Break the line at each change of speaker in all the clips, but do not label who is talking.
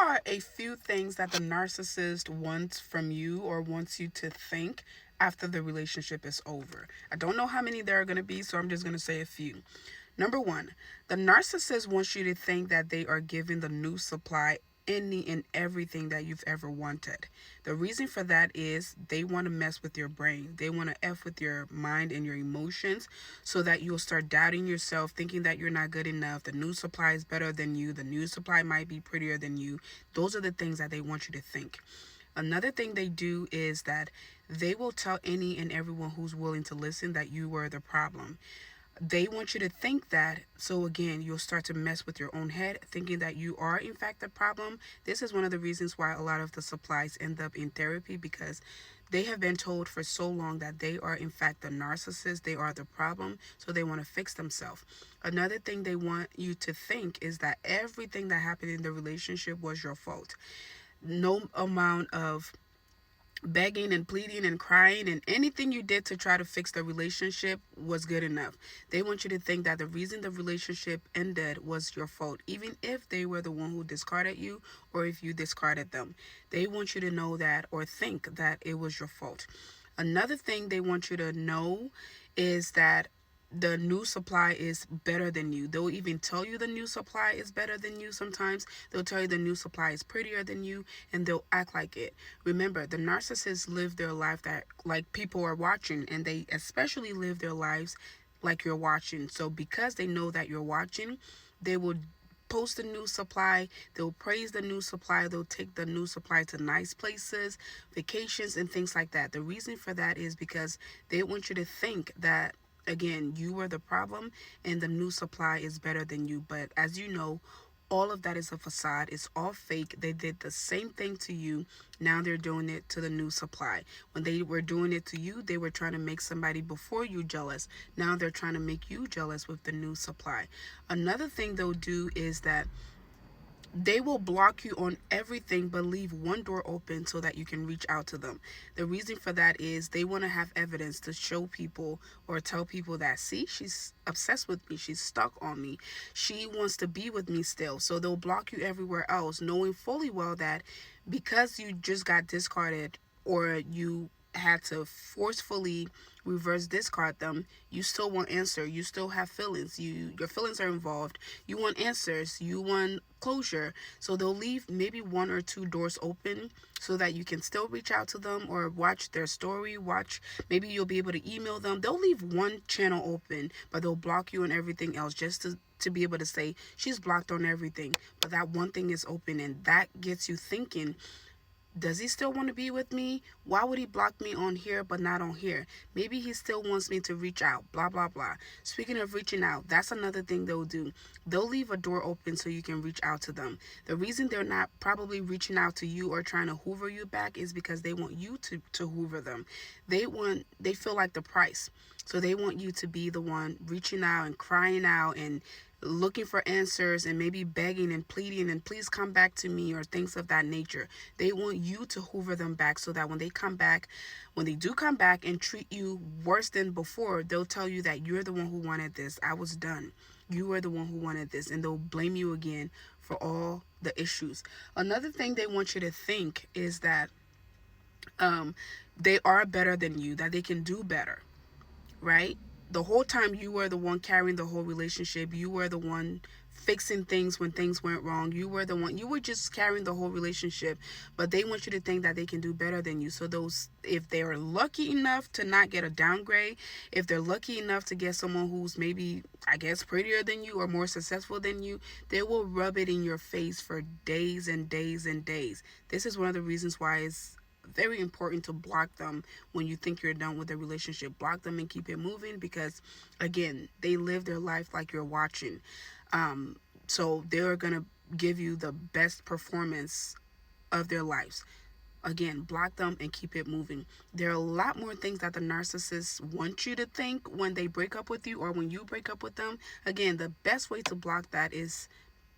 are a few things that the narcissist wants from you or wants you to think after the relationship is over. I don't know how many there are going to be, so I'm just going to say a few. Number one, the narcissist wants you to think that they are giving the new supply any and everything that you've ever wanted. The reason for that is they want to mess with your brain. They want to F with your mind and your emotions so that you'll start doubting yourself, thinking that you're not good enough. The new supply is better than you. The new supply might be prettier than you. Those are the things that they want you to think. Another thing they do is that they will tell any and everyone who's willing to listen that you were the problem. They want you to think that, so again, you'll start to mess with your own head, thinking that you are in fact the problem. This is one of the reasons why a lot of the supplies end up in therapy, because they have been told for so long that they are in fact the narcissist, they are the problem, so they want to fix themselves. Another thing they want you to think is that everything that happened in the relationship was your fault. No amount of begging and pleading and crying and anything you did to try to fix the relationship was good enough. They want you to think that the reason the relationship ended was your fault, even if they were the one who discarded you or if you discarded them. They want you to know that or think that it was your fault. Another thing they want you to know is that the new supply is better than you. They'll even tell you the new supply is better than you sometimes. They'll tell you the new supply is prettier than you, and they'll act like it. Remember, the narcissists live their life that like people are watching, and they especially live their lives like you're watching. So because they know that you're watching, they will post the new supply, they'll praise the new supply, they'll take the new supply to nice places, vacations, and things like that. The reason for that is because they want you to think that, again, you were the problem and the new supply is better than you. But as you know, all of that is a facade. It's all fake. They did the same thing to you. Now they're doing it to the new supply. When they were doing it to you, they were trying to make somebody before you jealous. Now they're trying to make you jealous with the new supply. Another thing they'll do is that they will block you on everything but leave one door open so that you can reach out to them. The reason for that is they want to have evidence to show people or tell people that, see, she's obsessed with me, she's stuck on me, she wants to be with me still. So they'll block you everywhere else, knowing fully well that because you just got discarded or you had to forcefully reverse discard them, you still want answer, you still have feelings, your feelings are involved, you want answers, you want closure. So they'll leave maybe one or two doors open so that you can still reach out to them or watch their story, watch, maybe you'll be able to email them. They'll leave one channel open, but they'll block you on everything else just to be able to say she's blocked on everything, but that one thing is open. And that gets you thinking, does he still want to be with me? Why would he block me on here but not on here? Maybe he still wants me to reach out, blah, blah, blah. Speaking of reaching out, that's another thing they'll do. They'll leave a door open so you can reach out to them. The reason they're not probably reaching out to you or trying to hoover you back is because they want you to hoover them. They feel like the price. So they want you to be the one reaching out and crying out and looking for answers and maybe begging and pleading and please come back to me or things of that nature. They want you to hoover them back so that when they come back, when they do come back and treat you worse than before, they'll tell you that you're the one who wanted this. I was done. You were the one who wanted this, and they'll blame you again for all the issues. Another thing they want you to think is that they are better than you, that they can do better, right? The whole time you were the one carrying the whole relationship. You were the one fixing things when things went wrong. You were just carrying the whole relationship, but they want you to think that they can do better than you. So if they're lucky enough to not get a downgrade, if they're lucky enough to get someone who's maybe, I guess, prettier than you or more successful than you, they will rub it in your face for days and days and days. This is one of the reasons why it's very important to block them when you think you're done with the relationship. Block them and keep it moving, because again, they live their life like you're watching. So they're gonna give you the best performance of their lives. Again, block them and keep it moving. There are a lot more things that the narcissists want you to think when they break up with you or when you break up with them. Again, the best way to block that is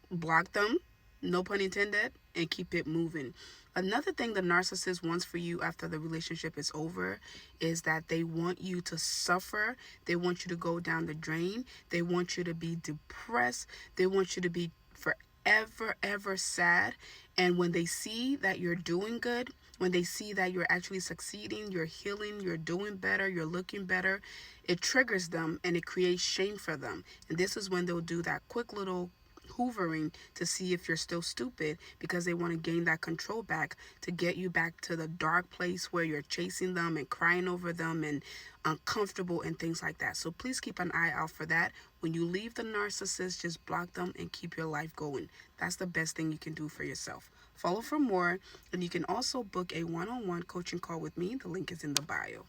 block them, no pun intended, and keep it moving. Another thing the narcissist wants for you after the relationship is over is that they want you to suffer. They want you to go down the drain. They want you to be depressed. They want you to be forever, ever sad. And when they see that you're doing good, when they see that you're actually succeeding, you're healing, you're doing better, you're looking better, it triggers them and it creates shame for them. And this is when they'll do that quick little hoovering to see if you're still stupid, because they want to gain that control back to get you back to the dark place where you're chasing them and crying over them and uncomfortable and things like that. So please keep an eye out for that. When you leave the narcissist, just block them and keep your life going. That's the best thing you can do for yourself. Follow for more, and you can also book a one-on-one coaching call with me. The link is in the bio.